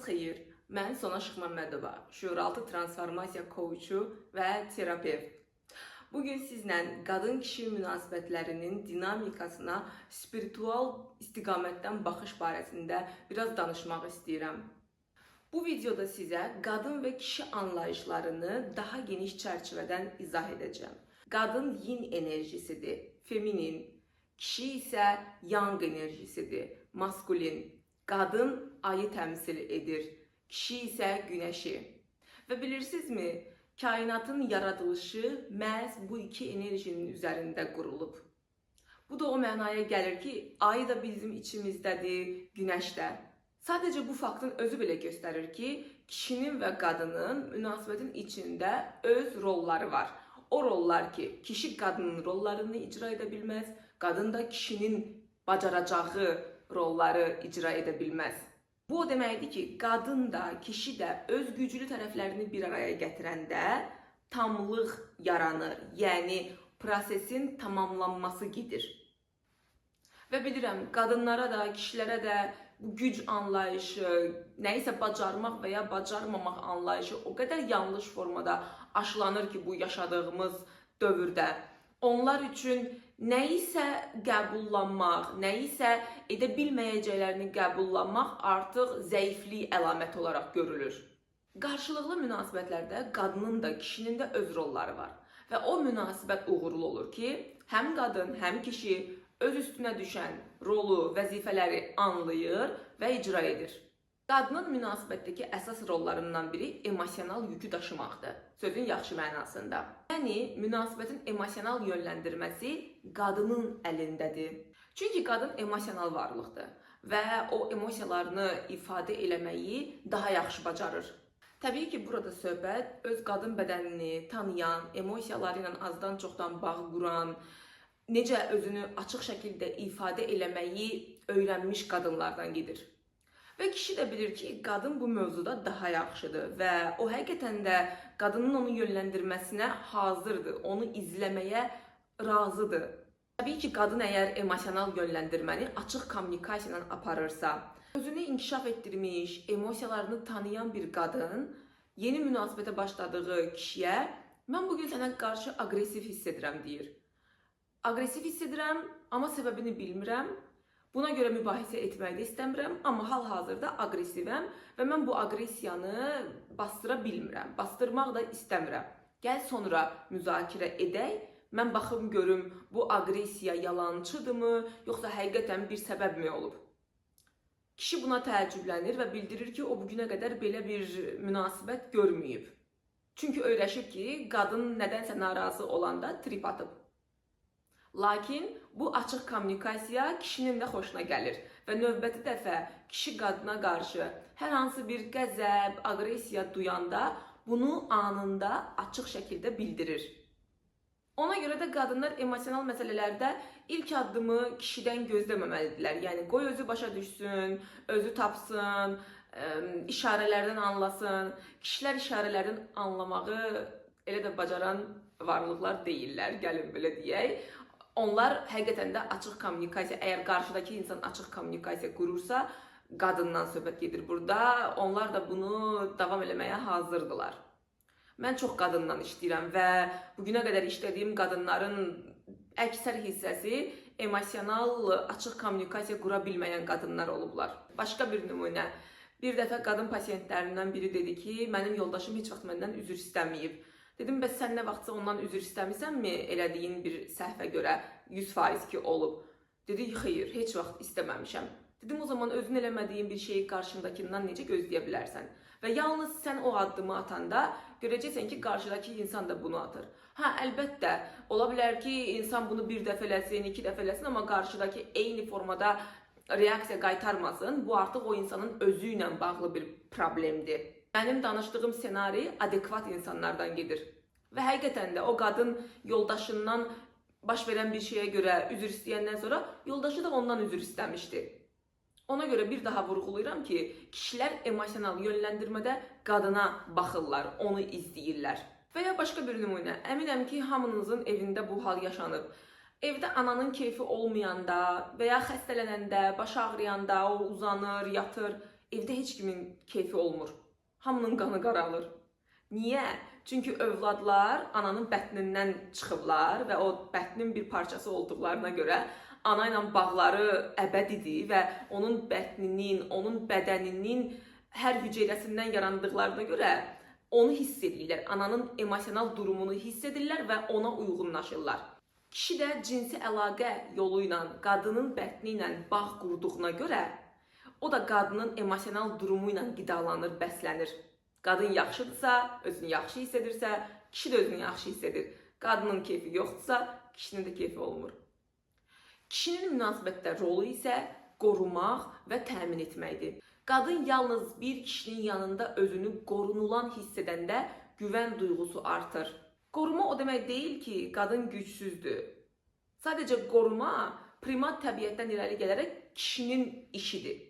Sabahınız xeyir. Mən Sona Şıxməmmədova, şüuraltı transformasiya kouçu və terapevt. Bugün sizlə qadın-kişi münasibətlərinin dinamikasına spiritual istiqamətdən baxış barəsində biraz danışmaq istəyirəm. Bu videoda sizə qadın və kişi anlayışlarını daha geniş çərçivədən izah edəcəm. Qadın yin enerjisidir, feminin, kişi isə yang enerjisidir, maskulin. Qadın ayı təmsil edir, kişi isə günəşi. Və bilirsinizmi, kainatın yaradılışı məhz bu iki enerjinin üzərində qurulub. Bu da o mənaya gəlir ki, ay da bizim içimizdədir, günəş də. Sadəcə bu faktın özü belə göstərir ki, kişinin və qadının münasibətin içində öz rolları var. O rollar ki, kişi qadının rollarını icra edə bilməz, qadın da kişinin bacaracağı rolları icra edə bilməz. Bu o deməkdir ki, qadın da, kişi də öz güclü tərəflərini bir araya gətirəndə tamlıq yaranır, yəni prosesin tamamlanması gedir. Və bilirəm, qadınlara da, kişilərə də bu güc anlayışı, nəyisə bacarmaq və ya bacarmamaq anlayışı o qədər yanlış formada aşılanır ki, bu yaşadığımız dövrdə. Onlar üçün nəyisə qəbullanmaq, nəyisə edə bilməyəcəklərini qəbullanmaq artıq zəiflik əlaməti olaraq görülür. Qarşılıqlı münasibətlərdə qadının da, kişinin də öz rolları var. Və o münasibət uğurlu olur ki, həm qadın, həm kişi öz üstünə düşən rolu, vəzifələri anlayır və icra edir. Qadının münasibətdəki əsas rollarından biri emosional yükü daşımaqdır, sözün yaxşı mənasında. Yəni, münasibətin emosional yönləndirməsi qadının əlindədir. Çünki qadın emosional varlıqdır və o emosiyalarını ifadə eləməyi daha yaxşı bacarır. Təbii ki, burada söhbət öz qadın bədənini tanıyan, emosiyaları ilə azdan çoxdan bağ quran, necə özünü açıq şəkildə ifadə eləməyi öyrənmiş qadınlardan gedir. Və kişi də bilir ki, qadın bu mövzuda daha yaxşıdır və o həqiqətən də qadının onu yönləndirməsinə hazırdır, onu izləməyə razıdır. Təbii ki, qadın əgər emosional yönləndirməni açıq kommunikasiya ilə aparırsa, özünü inkişaf etdirmiş, emosiyalarını tanıyan bir qadın yeni münasibətə başladığı kişiyə mən bugün sənə qarşı aqressiv hiss edirəm deyir. Aqressiv hiss edirəm, amma səbəbini bilmirəm. Buna görə mübahisə etməyi də istəmirəm, amma hal-hazırda aqressivəm və mən bu aqressiyanı bastıra bilmirəm, bastırmaq da istəmirəm. Gəl sonra müzakirə edək, mən baxım görüm bu aqressiya yalançıdırmı, yoxsa həqiqətən bir səbəbmi olub. Kişi buna təəccüblənir və bildirir ki, o bugünə qədər belə bir münasibət görməyib. Çünki öyrəşib ki, qadın nədənsə narazı olanda trip atıb. Lakin bu açıq kommunikasiya kişinin də xoşuna gəlir və növbəti dəfə kişi qadına qarşı hər hansı bir qəzəb, aqressiya duyanda bunu anında açıq şəkildə bildirir. Ona görə də qadınlar emosional məsələlərdə ilk addımı kişidən gözləməməlidirlər. Yəni qoy özü başa düşsün, özü tapsın, işarələrdən anlasın. Kişilər işarələrdən anlamağı elə də bacaran varlıqlar deyirlər, gəlin belə deyək. Onlar həqiqətən də açıq kommunikasiya, əgər qarşıdakı insan açıq kommunikasiya qurursa, qadından söhbət gedir burada. Onlar da bunu davam eləməyə hazırdılar. Mən çox qadından işləyirəm və bugünə qədər işlədiyim qadınların əksər hissəsi emosional, açıq kommunikasiya qura bilməyən qadınlar olublar. Başqa bir nümunə. Bir dəfə qadın pasiyentlərindən biri dedi ki, mənim yoldaşım heç vaxt məndən üzr istəməyib. Dedim, bəs sən nə vaxtsa ondan üzr istəmisənmi elədiyin bir səhvə görə 100% ki olub? Dedi, xeyr, heç vaxt istəməmişəm. Dedim, o zaman özün eləmədiyin bir şeyi qarşındakindən necə gözləyə bilərsən? Və yalnız sən o addımı atanda görəcəksən ki, qarşıdakı insan da bunu atır. Hə, əlbəttə, ola bilər ki, insan bunu bir dəfə eləsin, 2 dəfə eləsin, amma qarşıdakı eyni formada reaksiya qaytarmasın. Bu artıq o insanın özü ilə bağlı bir problemdir. Mənim danışdığım senari adekvat insanlardan gedir. Və həqiqətən də o qadın yoldaşından baş verən bir şeyə görə üzr istəyəndən sonra yoldaşı da ondan üzr istəmişdi. Ona görə bir daha vurğulayıram ki, kişilər emosional yönləndirmədə qadına baxırlar, onu izləyirlər. Və ya başqa bir nümunə, əminəm ki, hamınızın evində bu hal yaşanıb. Evdə ananın keyfi olmayanda və ya xəstələnəndə, baş ağrıyanda o uzanır, yatır. evdə heç kimin keyfi olmur. Hamının qanı qaralır. Niyə? Çünki övladlar ananın bətnindən çıxıblar və o bətnin bir parçası olduqlarına görə ana ilə bağları əbədidir və onun bətninin, onun bədəninin hər hüceyrəsindən yarandıqlarına görə onu hiss edirlər. Ananın emosional durumunu hiss edirlər və ona uyğunlaşırlar. Kişi də cinsi əlaqə yolu ilə qadının bətni ilə bağ qurduğuna görə o da qadının emosional durumu ilə qidalanır, bəslənir. Qadın yaxşıdırsa, özünü yaxşı hiss edirsə, kişi də özünü yaxşı hiss edir. Qadının keyfi yoxdursa, kişinin də keyfi olmur. Kişinin münasibətdə rolu isə qorumaq və təmin etməkdir. Qadın yalnız bir kişinin yanında özünü qorunulan hiss edəndə güvən duyğusu artır. Qoruma o demək deyil ki, qadın gücsüzdür. Sadəcə qoruma primat təbiətdən irəli gələrək kişinin işidir.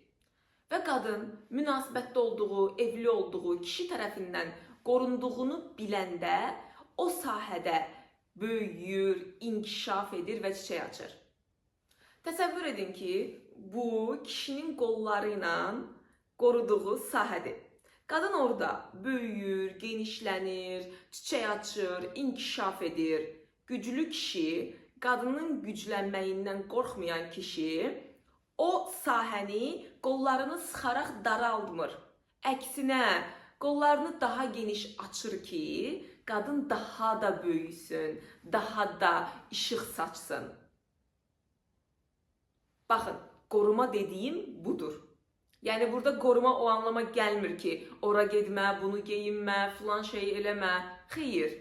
Və qadın münasibətdə olduğu, evli olduğu kişi tərəfindən qorunduğunu biləndə o sahədə böyüyür, inkişaf edir və çiçək açır. Təsəvvür edin ki, bu kişinin qolları ilə qoruduğu sahədir. Qadın orada böyüyür, genişlənir, çiçək açır, inkişaf edir. Güclü kişi, qadının güclənməyindən qorxmayan kişi o sahəni qollarını sıxaraq daraldmır. Əksinə, qollarını daha geniş açır ki, qadın daha da böyüsün, daha da işıq saçsın. Baxın, qoruma dediyim budur. Yəni burada qoruma o anlama gəlmir ki, ora getmə, bunu geyinmə, filan şey eləmə. Xeyr.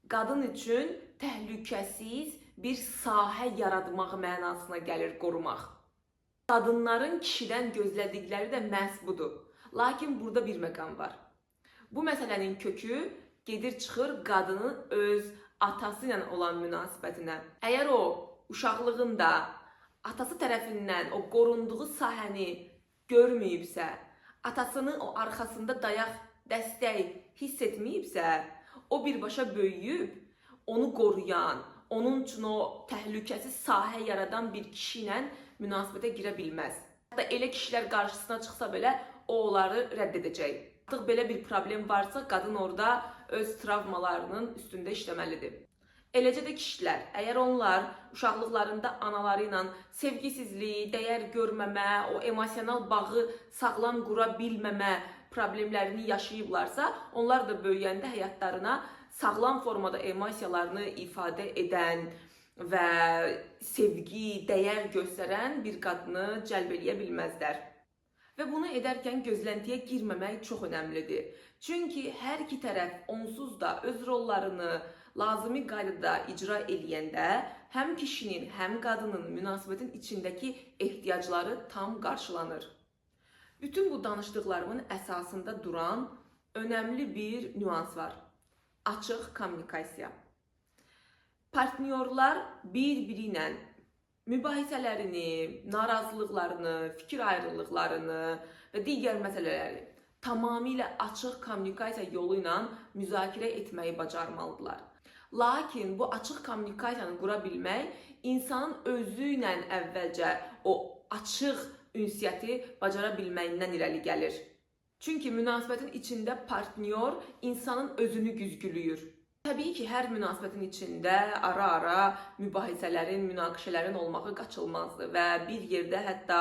Qadın üçün təhlükəsiz bir sahə yaratmaq mənasına gəlir qorumaq. Qadınların kişidən gözlədikləri də məhz budur. Lakin burada bir məqam var. Bu məsələnin kökü gedir çıxır qadının öz atası ilə olan münasibətinə. Əgər o uşaqlığında atası tərəfindən o qorunduğu sahəni görməyibsə, atasının o arxasında dayaq, dəstək hiss etməyibsə, o birbaşa böyüyüb, onu qoruyan, onun üçün o təhlükəsiz sahə yaradan bir kişi ilə münasibətə girə bilməz. Hətta elə kişilər qarşısına çıxsa belə, o onları rədd edəcək. Artıq belə bir problem varsa, qadın orada öz travmalarının üstündə işləməlidir. Eləcə də kişilər, əgər onlar uşaqlıqlarında anaları ilə sevgisizlik, dəyər görməmə, o emosional bağı sağlam qura bilməmə problemlərini yaşayıblarsa, onlar da böyüyəndə həyatlarına sağlam formada emosiyalarını ifadə edən və sevgi, dəyər göstərən bir qadını cəlb eləyə bilməzlər. Və bunu edərkən gözləntiyə girməmək çox önəmlidir. Çünki hər iki tərəf onsuz da öz rollarını lazımi qaydada icra eləyəndə həm kişinin, həm qadının münasibətin içindəki ehtiyacları tam qarşılanır. Bütün bu danışdıqlarımın əsasında duran önəmli bir nüans var. Açıq kommunikasiya. Partnyorlar bir-biri ilə mübahisələrini, narazılıqlarını, fikir ayrılıqlarını və digər məsələləri tamamilə açıq kommunikasiya yolu ilə müzakirə etməyi bacarmalıdırlar. Lakin bu açıq kommunikasiyanı qura bilmək insanın özü ilə əvvəlcə o açıq ünsiyyəti bacara bilməyindən irəli gəlir. Çünki münasibətin içində partnyor insanın özünü güzgülüyür. Təbii ki, hər münasibətin içində ara-ara mübahisələrin, münaqişələrin olmağı qaçılmazdır və bir yerdə hətta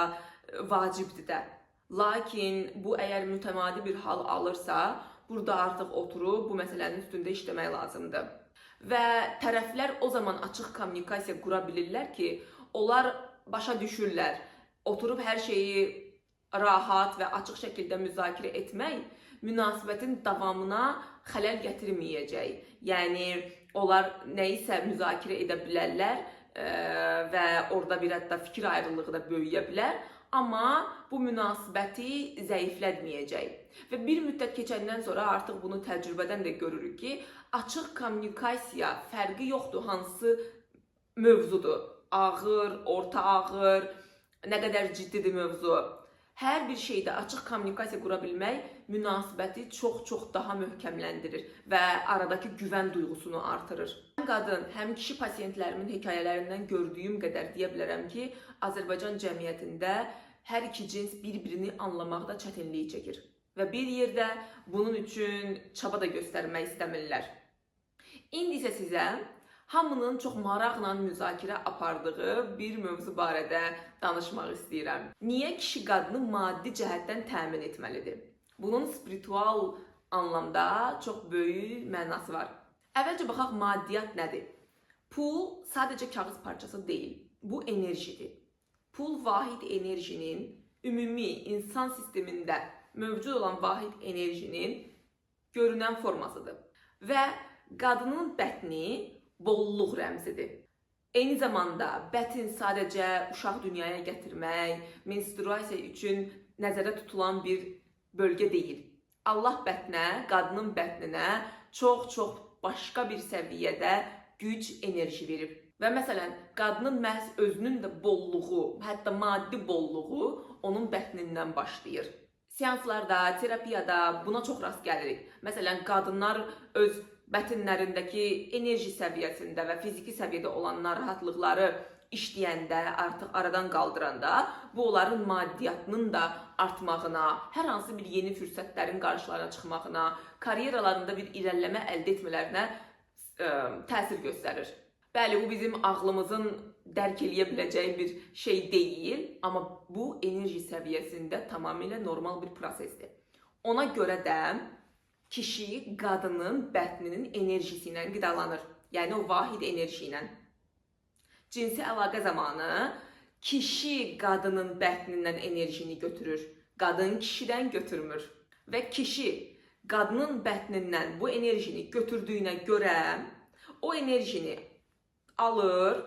vacibdir də. Lakin bu əgər mütəmadi bir hal alırsa, burada artıq oturub bu məsələnin üstündə işləmək lazımdır. Və tərəflər o zaman açıq kommunikasiya qura bilirlər ki, onlar başa düşürlər. Oturub hər şeyi rahat və açıq şəkildə müzakirə etmək münasibətin davamına xələl gətirməyəcək. Yəni, onlar nəyisə müzakirə edə bilərlər və orada bir hətta fikir ayrılığı da böyüyə bilər. Amma bu münasibəti zəiflətməyəcək. Və bir müddət keçəndən sonra artıq bunu təcrübədən də görürük ki, açıq kommunikasiya fərqi yoxdur hansı mövzudur. Ağır, orta ağır, nə qədər ciddidir mövzu. Hər bir şeydə açıq kommunikasiya qura bilmək münasibəti çox-çox daha möhkəmləndirir və aradakı güvən duyğusunu artırır. Həm qadın, həm kişi pasiyentlərimin hekayələrindən gördüyüm qədər deyə bilərəm ki, Azərbaycan cəmiyyətində hər iki cins bir-birini anlamaqda çətinlik çəkir və bir yerdə bunun üçün çaba da göstərmək istəmirlər. İndi isə sizə hamının çox maraqla müzakirə apardığı bir mövzu barədə danışmaq istəyirəm. Niyə kişi qadını maddi cəhətdən təmin etməlidir? Bunun spiritual anlamda çox böyük mənası var. Əvvəlcə baxaq, maddiyyat nədir? Pul sadəcə kağız parçası deyil, bu enerjidir. Pul vahid enerjinin, ümumi insan sistemində mövcud olan vahid enerjinin görünən formasıdır. Və qadının bətni bolluq rəmzidir. Eyni zamanda bətin sadəcə uşaq dünyaya gətirmək, menstruasiya üçün nəzərdə tutulan bir bölgə deyil. Allah bətnə, qadının bətninə çox başqa bir səviyyədə güc, enerji verib. Və məsələn, qadının məhz özünün də bolluğu, hətta maddi bolluğu onun bətnindən başlayır. Seanslarda, terapiyada buna çox rast gəlirik. Məsələn, qadınlar öz bətinlərindəki enerji səviyyəsində və fiziki səviyyədə olan narahatlıqları işləyəndə, artıq aradan qaldıranda, bu onların maddiyyatının da artmağına, hər hansı bir yeni fürsətlərin qarşılarına çıxmağına, karyeralarında bir irəliləmə əldə etmələrinə təsir göstərir. Bəli, bu bizim ağlımızın dərk eləyə biləcəyi bir şey deyil, amma bu enerji səviyyəsində tamamilə normal bir prosesdir. Ona görə də kişi qadının bətninin enerjisi ilə qidalanır. Yəni o vahid enerji ilə. Cinsi əlaqə zamanı kişi qadının bətnindən enerjini götürür. Qadın kişidən götürmür. Və kişi qadının bətnindən bu enerjini götürdüyünə görə o enerjini alır,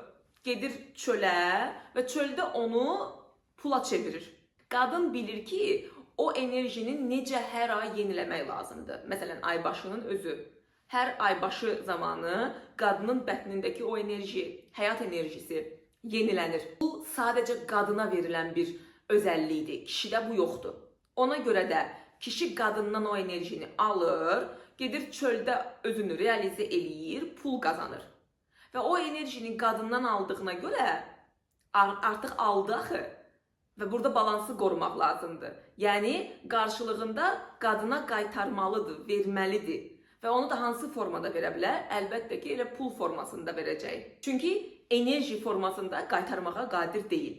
gedir çölə və çöldə onu pula çevirir. Qadın bilir ki, o enerjini necə hər ay yeniləmək lazımdır. Məsələn, aybaşının özü. Hər aybaşı zamanı qadının bətnindəki o enerji, həyat enerjisi yenilənir. Bu sadəcə qadına verilən bir özəllikdir. Kişidə bu yoxdur. Ona görə də kişi qadından o enerjini alır, gedir çöldə özünü realizə eləyir, pul qazanır. Və o enerjini qadından aldığına görə artıq aldı axı. Və burada balansı qorumaq lazımdır. Yəni, qarşılığında qadına qaytarmalıdır, verməlidir. Və onu da hansı formada verə bilər? Əlbəttə ki, elə pul formasında verəcək. Çünki enerji formasında qaytarmağa qadir deyil.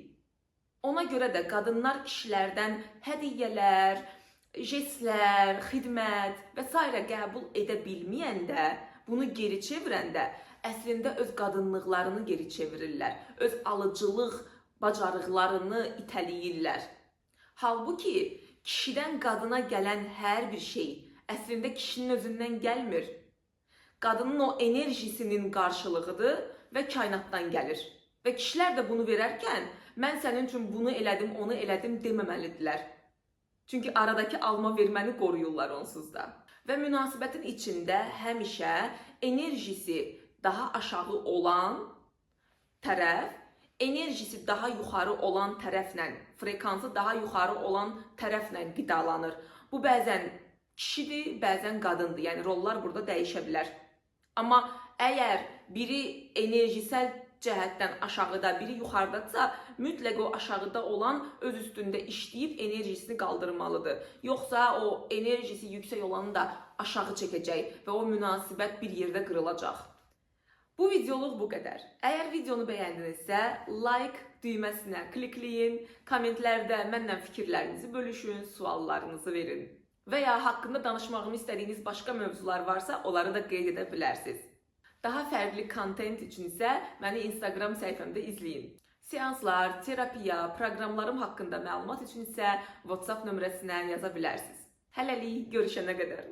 Ona görə də qadınlar kişilərdən hədiyyələr, jestlər, xidmət və s. qəbul edə bilməyəndə, bunu geri çevirəndə, əslində öz qadınlıqlarını geri çevirirlər. Öz alıcılıq bacarıqlarını itələyirlər. Halbuki, kişidən qadına gələn hər bir şey əslində kişinin özündən gəlmir. Qadının o enerjisinin qarşılığıdır və kainatdan gəlir. Və kişilər də bunu verərkən, mən sənin üçün bunu elədim, onu elədim deməməlidirlər. Çünki aradakı alma verməni qoruyurlar onsuz da. Və münasibətin içində həmişə enerjisi daha aşağı olan tərəf, enerjisi daha yuxarı olan tərəflə, frekansı daha yuxarı olan tərəflə qidalanır. Bu bəzən kişidir, bəzən qadındır. Yəni rollar burada dəyişə bilər. Amma əgər biri enerjisel cəhətdən aşağıda, biri yuxarıdadsa, mütləq o aşağıda olan öz üstündə işləyib enerjisini qaldırmalıdır. Yoxsa o enerjisi yüksək olanı da aşağı çəkəcək və o münasibət bir yerdə qırılacaq. Bu videoluq bu qədər. Əgər videonu bəyəndinizsə, like düyməsinə klikləyin, kommentlərdə mənlə fikirlərinizi bölüşün, suallarınızı verin. Və ya haqqında danışmağımı istədiyiniz başqa mövzular varsa, onları da qeyd edə bilərsiniz. Daha fərqli kontent üçün isə məni Instagram səhifəmdə izləyin. Seanslar, terapiya, proqramlarım haqqında məlumat üçün isə WhatsApp nömrəsinə yaza bilərsiniz. Hələlik görüşənə qədər.